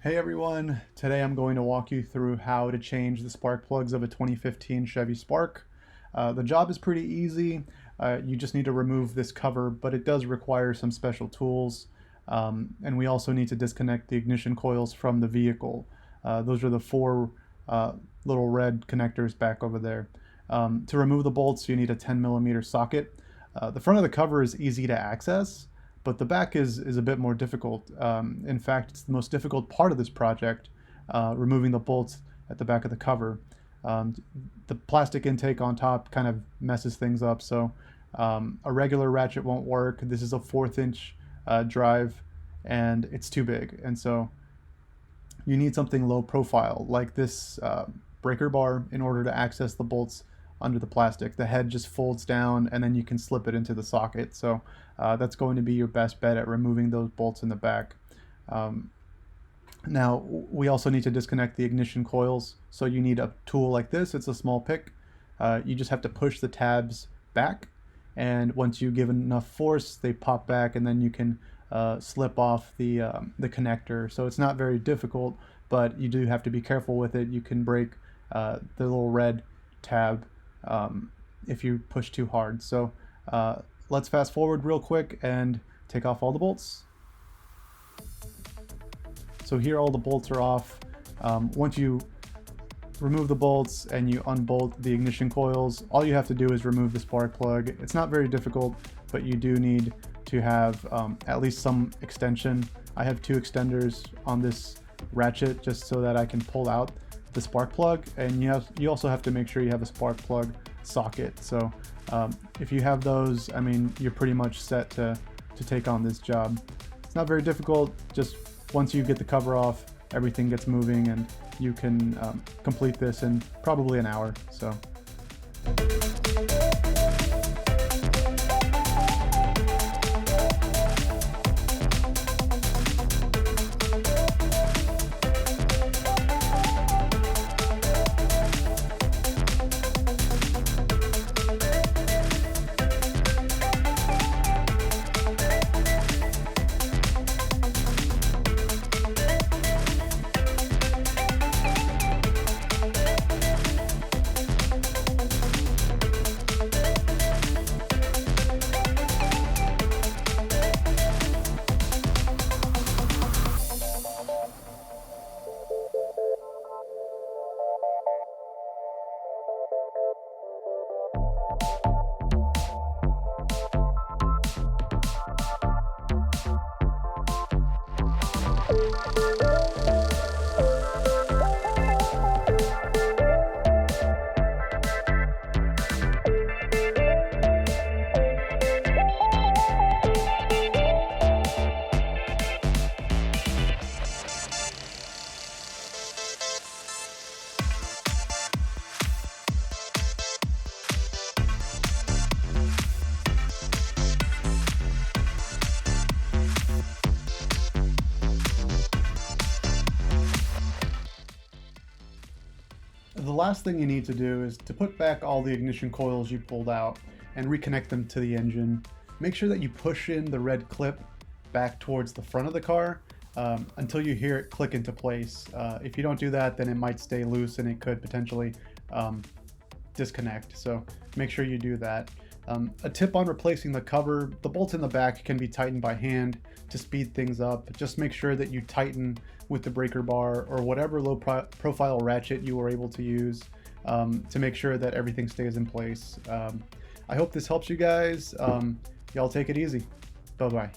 Hey everyone, today I'm going to walk you through how to change the spark plugs of a 2015 Chevy Spark. The job is pretty easy. You just need to remove this cover, but it does require some special tools. And we also need to disconnect the ignition coils from the vehicle. Those are the four little red connectors back over there. To remove the bolts, you need a 10mm socket. The front of the cover is easy to access, but the back is a bit more difficult. In fact, it's the most difficult part of this project, removing the bolts at the back of the cover. The plastic intake on top kind of messes things up, so a regular ratchet won't work. This is a 1/4 inch drive, and it's too big, and so you need something low profile, like this breaker bar, in order to access the bolts under the plastic. The head just folds down and then you can slip it into the socket. So that's going to be your best bet at removing those bolts in the back. Now we also need to disconnect the ignition coils. So you need a tool like this. It's a small pick. You just have to push the tabs back, and once you give enough force, they pop back, and then you can slip off the connector. So it's not very difficult, but you do have to be careful with it. You can break the little red tab if you push too hard. So let's fast forward real quick and take off all the bolts. So here all the bolts are off. Once you remove the bolts and you unbolt the ignition coils, all you have to do is remove the spark plug. It's not very difficult, but you do need to have at least some extension. I have 2 extenders on this ratchet just so that I can pull out the spark plug, and you also have to make sure you have a spark plug socket. So if you have those, I mean, you're pretty much set to take on this job. It's not very difficult. Just once you get the cover off, everything gets moving, and you can complete this in probably an hour. So. The last thing you need to do is to put back all the ignition coils you pulled out and reconnect them to the engine. Make sure that you push in the red clip back towards the front of the car until you hear it click into place. If you don't do that, then it might stay loose and it could potentially disconnect. So make sure you do that. A tip on replacing the cover: the bolts in the back can be tightened by hand to speed things up. Just make sure that you tighten with the breaker bar or whatever low profile ratchet you were able to use to make sure that everything stays in place. I hope this helps you guys. Y'all take it easy. Bye-bye.